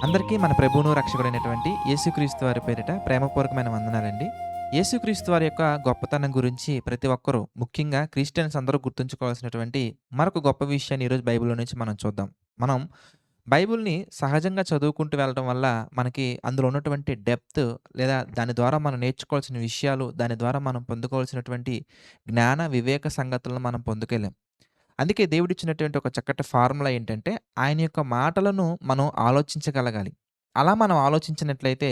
అందరికీ మన ప్రభువును రక్షకుడైనటువంటి యేసుక్రీస్తు వారి పేరిట ప్రేమపూర్వకమైన వందనాలండి. యేసుక్రీస్తు వారి యొక్క గొప్పతనం గురించి ప్రతి ఒక్కరూ, ముఖ్యంగా క్రిస్టియన్స్ అందరూ గుర్తుంచుకోవాల్సినటువంటి మరొక గొప్ప విషయాన్ని ఈరోజు బైబిల్‌లో నుంచి మనం చూద్దాం. మనం బైబిల్‌ని సహజంగా చదువుకుంటూ వెళ్ళడం వల్ల మనకి అందులో ఉన్నటువంటి డెప్త్, లేదా దాని ద్వారా మనం నేర్చుకోవాల్సిన విషయాలు, దాని ద్వారా మనం పొందుకోవాల్సినటువంటి జ్ఞాన, వివేక సంగతులను మనం పొందుకోలేం. అందుకే దేవుడిచ్చినటువంటి ఒక చక్కటి ఫార్ములా ఏంటంటే, ఆయన యొక్క మాటలను మనం ఆలోచించగలగాలి. అలా మనం ఆలోచించినట్లయితే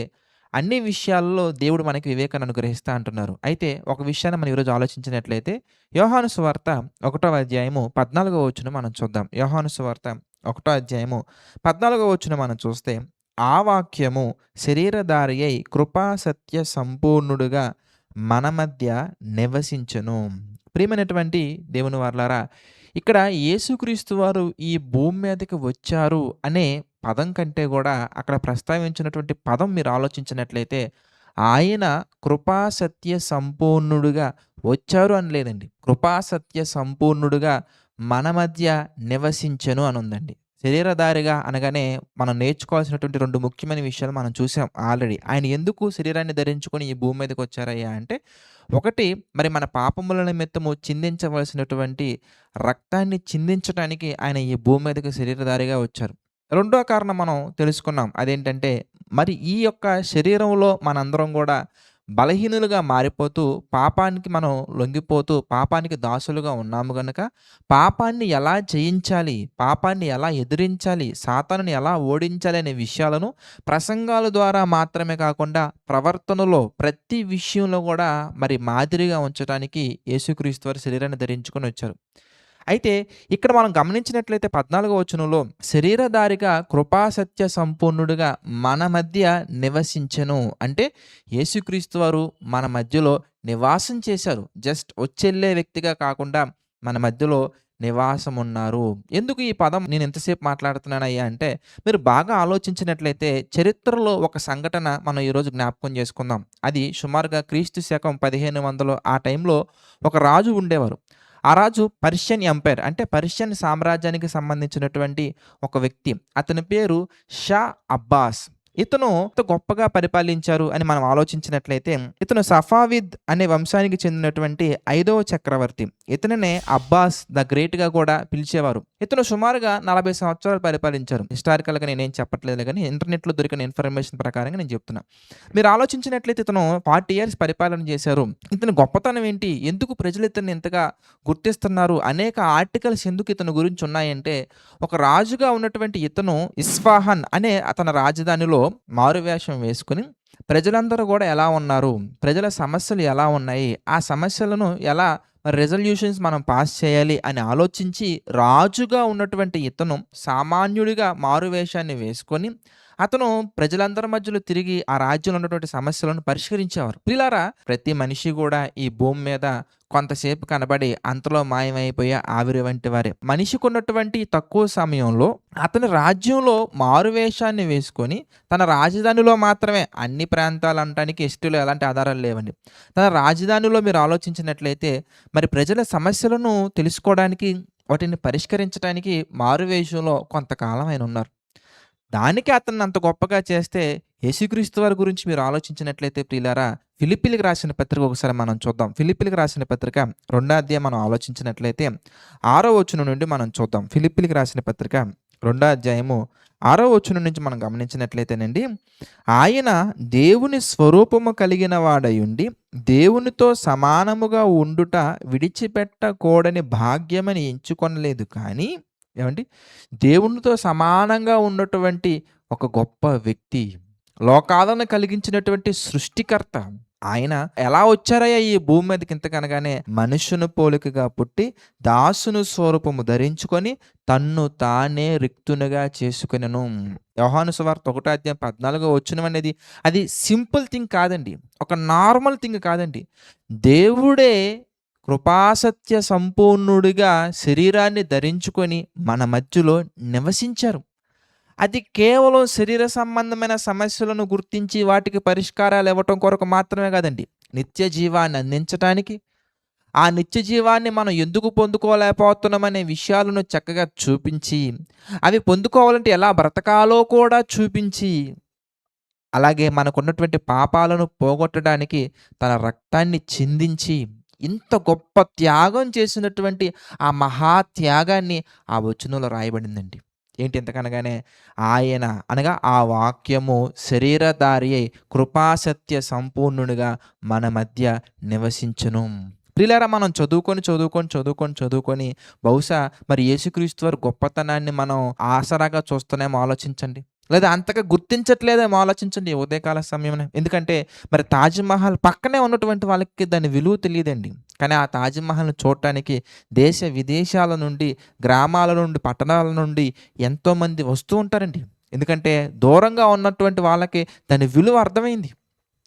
అన్ని విషయాల్లో దేవుడు మనకి వివేకాన్ని అనుగ్రహిస్తా అంటున్నారు. అయితే ఒక విషయాన్ని మనం ఈరోజు ఆలోచించినట్లయితే యోహాను సువార్త 1వ అధ్యాయము 14వ వచనం మనం చూద్దాం. యోహాను సువార్త 1వ అధ్యాయము 14వ వచనం మనం చూస్తే, ఆ వాక్యము శరీరధారి అయి కృపా సత్య సంపూర్ణుడుగా మన మధ్య నివసించెను. ప్రియమైనటువంటి దేవుని వారలారా, ఇక్కడ యేసుక్రీస్తు వారు ఈ భూమి మీదకి వచ్చారు అనే పదం కంటే గూడా అక్కడ ప్రస్తావించినటువంటి పదం మీరు ఆలోచించినట్లయితే, ఆయన కృపా సత్య సంపూర్ణుడుగా వచ్చారు అని లేదండి. కృపా సత్య సంపూర్ణుడుగా మన మధ్య నివసించెను అనుందండి. శరీరధారిగా అనగానే మనం నేర్చుకోవాల్సినటువంటి 2 ముఖ్యమైన విషయాలు మనం చూసాం ఆల్రెడీ. ఆయన ఎందుకు శరీరాన్ని ధరించుకొని ఈ భూమి మీదకొచ్చారయ్యా అంటే, ఒకటి, మరి మన పాపముల నిమిత్తము చిందించవలసినటువంటి రక్తాన్ని చిందించటానికి ఆయన ఈ భూమి మీదకి శరీరధారిగా వచ్చారు. రెండో కారణం మనం తెలుసుకున్నాం. అదేంటంటే, మరి ఈ యొక్క శరీరంలో మనందరం గూడా బలహీనులుగా మారిపోతూ, పాపానికి మనం లొంగిపోతూ, పాపానికి దాసులుగా ఉన్నాము గనక, పాపాన్ని ఎలా జయించాలి, పాపాన్ని ఎలా ఎదిరించాలి, సాతానుని ఎలా ఓడించాలి అనే విషయాలను ప్రసంగాల ద్వారా మాత్రమే కాకుండా, ప్రవర్తనలో ప్రతి విషయంలో గూడా మరి మాదిరిగా ఉంచటానికి యేసుక్రీస్తు వారు శరీరాన్ని ధరించుకొని వచ్చారు. అయితే ఇక్కడ మనం గమనించినట్లయితే 14వ వచనంలో శరీరధారిగా కృపాసత్య సంపూర్ణుడుగా మన మధ్య నివసించెను అంటే, యేసుక్రీస్తు వారు మన మధ్యలో నివాసం చేశారు. జస్ట్ వచ్చెళ్ళే వ్యక్తిగా కాకుండా మన మధ్యలో నివాసం ఉన్నారు. ఎందుకు ఈ పదం నేను ఎంతసేపు మాట్లాడుతున్నానయ్యా అంటే, మీరు బాగా ఆలోచించినట్లయితే చరిత్రలో ఒక సంఘటన మనం ఈరోజు జ్ఞాపకం చేసుకుందాం. అది సుమారుగా క్రీస్తు శకం 1500 ఆ టైంలో ఒక రాజు ఉండేవారు. ఆ రాజు పర్షియన్ ఎంపైర్ అంటే పర్షియన్ సామ్రాజ్యానికి సంబంధించినటువంటి ఒక వ్యక్తి. అతని పేరు షా అబ్బాస్. ఇతను ఎంత గొప్పగా పరిపాలించారు అని మనం ఆలోచించినట్లయితే, ఇతను సఫావిద్ అనే వంశానికి చెందినటువంటి 5వ చక్రవర్తి. ఇతనినే అబ్బాస్ ద గ్రేట్‌గా కూడా పిలిచేవారు. ఇతను సుమారుగా 40 సంవత్సరాలు పరిపాలించారు. హిస్టారికల్‌గా నేనేం చెప్పట్లేదు గానీ, ఇంటర్నెట్‌లో దొరికిన ఇన్ఫర్మేషన్ ప్రకారంగా నేను చెప్తున్నా. మీరు ఆలోచించినట్లయితే ఇతను 40 ఇయర్స్ పరిపాలన చేశారు. ఇతని గొప్పతనం ఏంటి? ఎందుకు ప్రజలు ఇతన్ని ఇంతగా గుర్తిస్తున్నారు? అనేక ఆర్టికల్స్ ఎందుకు ఇతని గురించి ఉన్నాయంటే, ఒక రాజుగా ఉన్నటువంటి ఇతను ఇస్ఫాహాన్ అనే అతని రాజధానిలో మారువేషం వేసుకొని, ప్రజలందరూ గూడా ఎలా ఉన్నారు? ప్రజల సమస్యలు ఎలా ఉన్నాయి? ఆ సమస్యలను ఎలా రిజల్యూషన్స్ మనం పాస్ చేయాలి అని ఆలోచించి, రాజుగా ఉన్నటువంటి ఇతను సామాన్యుడిగా మారువేషాన్ని వేసుకొని, అతను ప్రజలందరి మధ్యలో తిరిగి ఆ రాజ్యంలో ఉన్నటువంటి సమస్యలను పరిష్కరించేవారు. ప్రియులారా, ప్రతి మనిషి గూడా ఈ భూమి మీద కొంతసేపు కనబడి అంతలో మాయమైపోయే ఆవిరి వంటి వారే. మనిషికున్నటువంటి తక్కువ సమయంలో అతని రాజ్యంలో మారువేషాన్ని వేసుకొని, తన రాజధానిలో మాత్రమే, అన్ని ప్రాంతాలు అనటానికి హిస్టరీలో ఎలాంటి ఆధారాలు లేవండి. తన రాజధానిలో మీరు ఆలోచించినట్లయితే మరి ప్రజల సమస్యలను తెలుసుకోవడానికి, వాటిని పరిష్కరించడానికి మారువేషంలో కొంతకాలం ఆయన ఉన్నారు. దానికి అతన్ని అంత గొప్పగా చేస్తే, యేసుక్రీస్తు వారి గురించి మీరు ఆలోచించినట్లయితే ప్రియులారా, ఫిలిప్పీలకు రాసిన పత్రిక ఒకసారి మనం చూద్దాం. ఫిలిప్పీలకు రాసిన పత్రిక 2వ అధ్యాయం మనం ఆలోచించినట్లయితే 6వ వచనం నుండి మనం చూద్దాం. ఫిలిప్పీలకు రాసిన పత్రిక 2వ అధ్యాయము 6వ వచనం నుంచి మనం గమనించినట్లయితేనండి, ఆయన దేవుని స్వరూపము కలిగిన వాడయుండి దేవునితో సమానముగా ఉండుట విడిచిపెట్టకూడని భాగ్యమని ఎంచుకొనలేదు కానీ, ఏమండి, దేవునితో సమానంగా ఉన్నటువంటి ఒక గొప్ప వ్యక్తి, లోకాలను కలిగించినటువంటి సృష్టికర్త ఆయన ఎలా వచ్చారయ్యా ఈ భూమి మీదకి ఇంతకనగానే, మనుషుని పోలికగా పుట్టి దాసుని స్వరూపము ధరించుకొని తన్ను తానే రిక్తునిగా చేసుకొనెను. యోహాను సువార్త 1వ అధ్యాయం 14వ వచనం అనేది అది సింపుల్ థింగ్ కాదండి. ఒక నార్మల్ థింగ్ కాదండి. దేవుడే కృపాసత్య సంపూర్ణుడిగా శరీరాన్ని ధరించుకొని మన మధ్యలో నివసించారు. అది కేవలం శరీర సంబంధమైన సమస్యలను గుర్తించి వాటికి పరిష్కారాలు ఇవ్వటం కొరకు మాత్రమే కాదండి. నిత్య జీవాన్ని అందించటానికి, ఆ నిత్య జీవాన్ని మనం ఎందుకు పొందుకోలేకపోతున్నామనే విషయాలను చక్కగా చూపించి, అవి పొందుకోవాలంటే ఎలా బ్రతకాలో కూడా చూపించి, అలాగే మనకున్నటువంటి పాపాలను పోగొట్టడానికి తన రక్తాన్ని చిందించి, ఇంత గొప్ప త్యాగం చేసినటువంటి ఆ మహా త్యాగాన్ని ఆ వచనంలో రాయబడిందండి. ఏంటి ఇంతకనగానే ఆయన అనగా ఆ వాక్యము శరీరధారి అయి కృపాసత్య సంపూర్ణునిగా మన మధ్య నివసించును. ప్రియులారా, మనం చదువుకొని బహుశా మరి యేసుక్రీస్తు వారి గొప్పతనాన్ని మనం ఆసరాగా చూస్తున్నామో ఆలోచించండి. లేదా అంతగా గుర్తించట్లేదేమో ఆలోచించండి ఈ ఉదయకాల సమయంలో. ఎందుకంటే మరి తాజ్‌మహల్ పక్కనే ఉన్నటువంటి వాళ్ళకి దాని విలువ తెలీదండి. కానీ ఆ తాజ్‌మహల్‌ని చూడటానికి దేశ విదేశాల నుండి, గ్రామాల నుండి, పట్టణాల నుండి ఎంతోమంది వస్తూ ఉంటారండి. ఎందుకంటే దూరంగా ఉన్నటువంటి వాళ్ళకి దాని విలువ అర్థమైంది.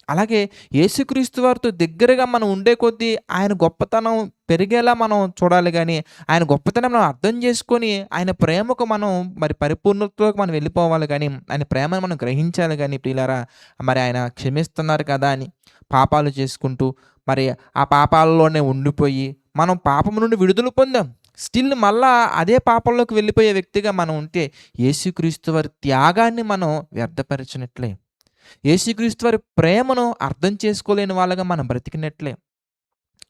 అలాగే యేసుక్రీస్తు వారితో దగ్గరగా మనం ఉండే కొద్దీ ఆయన గొప్పతనం పెరిగేలా మనం చూడాలి గానీ, ఆయన గొప్పతనం మనం అర్థం చేసుకొని, ఆయన ప్రేమకు మనం మరి పరిపూర్ణతలోకి మనం వెళ్ళిపోవాలి గానీ, ఆయన ప్రేమను మనం గ్రహించాలి గానీ ప్రియులారా, మరి ఆయన క్షమిస్తున్నారు కదా అని పాపాలు చేసుకుంటూ, మరి ఆ పాపాల్లోనే ఉండిపోయి, మనం పాపం నుండి విడుదల పొందాం. స్టిల్ మళ్ళా అదే పాపంలోకి వెళ్ళిపోయే వ్యక్తిగా మనం ఉంటే, యేసుక్రీస్తు వారి త్యాగాన్ని మనం వ్యర్థపరిచినట్లే. యేసుక్రీస్తు వారి ప్రేమను అర్థం చేసుకోలేని వాళ్ళగా మనం బ్రతికినట్లే.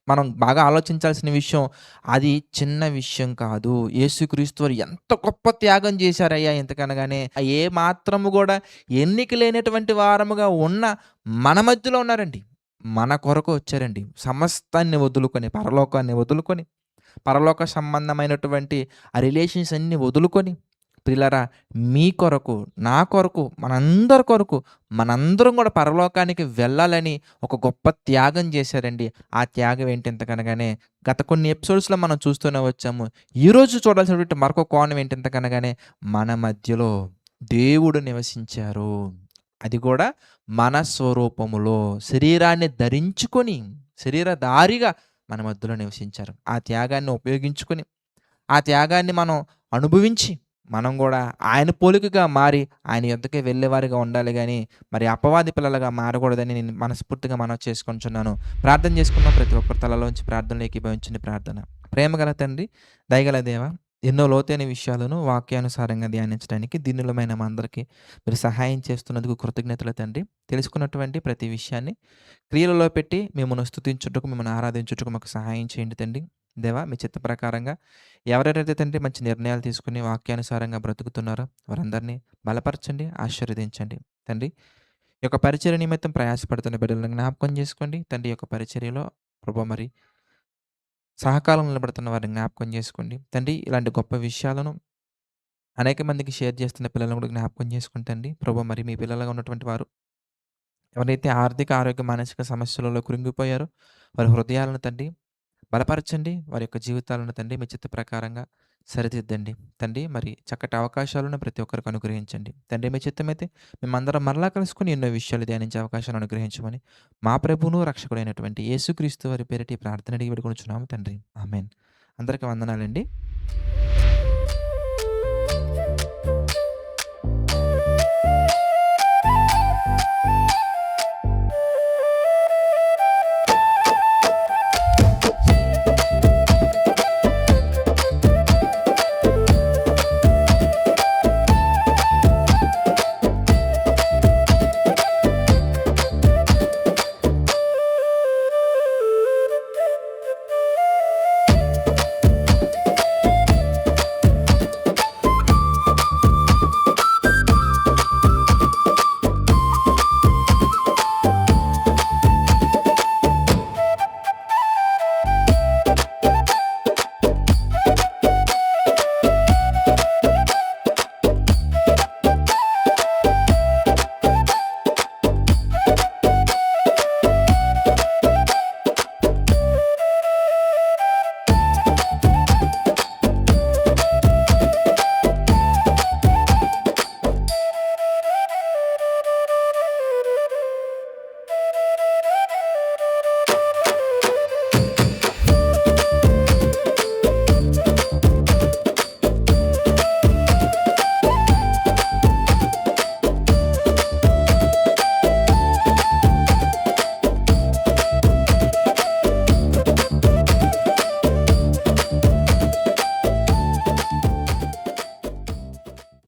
మనం బాగా ఆలోచించాల్సిన విషయం అది చిన్న విషయం కాదు. యేసుక్రీస్తు వారు ఎంత గొప్ప త్యాగం చేశారయ్యా ఇంతకనగానే. ఏ మాత్రము గూడా ఎన్నిక లేనటువంటి వారముగా ఉన్న మన మధ్యలో ఉన్నారండి. మన కొరకు వచ్చారండి. సమస్తాన్ని వదులుకొని, పరలోకాన్ని వదులుకొని, పరలోక సంబంధమైనటువంటి ఆ రిలేషన్స్ అన్నీ వదులుకొని, ప్రియులారా, మీ కొరకు, నా కొరకు, మనందరి కొరకు, మనందరం కూడా పరలోకానికి వెళ్ళాలని ఒక గొప్ప త్యాగం చేశారండి. ఆ త్యాగం ఏంటి ఇంతకనగానే గత కొన్ని ఎపిసోడ్స్‌లో మనం చూస్తూనే వచ్చాము. ఈరోజు చూడాల్సినటువంటి మరొక కోణం ఏంటి ఇంతకనగానే మన మధ్యలో దేవుడు నివసించారు. అది కూడా మన స్వరూపములో శరీరాన్ని ధరించుకొని, శరీరధారిగా మన మధ్యలో నివసించారు. ఆ త్యాగాన్ని ఉపయోగించుకొని, ఆ త్యాగాన్ని మనం అనుభవించి, మనం గూడా ఆయన పోలికగా మారి, ఆయన యొద్దకే వెళ్ళేవారిగా ఉండాలి గానీ, మరి అపవాది పిల్లలుగా మారకూడదని నేను మనస్ఫూర్తిగా మనవి చేసుకొనుచున్నాను. ప్రార్థన చేసుకుందాం. ప్రతి ఒక్కరి తలలోంచి ప్రార్థనలు ఏకీభవించండి ప్రార్థన. ప్రేమగల తండ్రి, దయగల దేవ, ఎన్నో లోతైన విషయాలను వాక్యానుసారంగా ధ్యానించడానికి దీనులమైన మా అందరికీ మీరు సహాయం చేస్తున్నందుకు కృతజ్ఞతలు తండ్రి. తెలుసుకున్నటువంటి ప్రతి విషయాన్ని క్రియలలో పెట్టి మిమ్మల్ని స్తుతించుటకు, మిమ్మల్ని ఆరాధించుటకు మాకు సహాయం చేయండి తండ్రి. దేవా, మీ చిత్త ప్రకారంగా ఎవరెవరైతే తండ్రి మంచి నిర్ణయాలు తీసుకొని వాక్యానుసారంగా బ్రతుకుతున్నారో వారందరినీ బలపరచండి, ఆశీర్వదించండి. తండ్రి, ఈ యొక్క పరిచర్య నిమిత్తం ప్రయాసపడుతున్న బిడ్డలను జ్ఞాపకం చేసుకోండి. తండ్రి, ఈ యొక్క పరిచర్యలో ప్రభా మరి సహకాలం నిలబడుతున్న వారిని జ్ఞాపకం చేసుకోండి. తండ్రి, ఇలాంటి గొప్ప విషయాలను అనేక మందికి షేర్ చేస్తున్న పిల్లలను కూడా జ్ఞాపకం చేసుకోండి తండ్రి. ప్రభా మరి మీ పిల్లలుగా ఉన్నటువంటి వారు ఎవరైతే ఆర్థిక, ఆరోగ్య, మానసిక సమస్యలలో కృంగిపోయారో వారి హృదయాలను తండ్రి బలపరచండి. వారి యొక్క జీవితాలను తండ్రి మీ చిత్త ప్రకారంగా సరిదిద్దండి. తండ్రి, మరి చక్కటి అవకాశాలను ప్రతి ఒక్కరికి అనుగ్రహించండి. తండ్రి, మీ చిత్తమైతే మేమందరం మరలా కలుసుకొని ఎన్నో విషయాలు ధ్యానించే అవకాశాన్ని అనుగ్రహించమని మా ప్రభువును, రక్షకుడైనటువంటి యేసుక్రీస్తు వారి పేరిట ఈ ప్రార్థన అడిగి వేడుకొనుచున్నాము తండ్రి. ఆమేన్. అందరికీ వందనాలండి.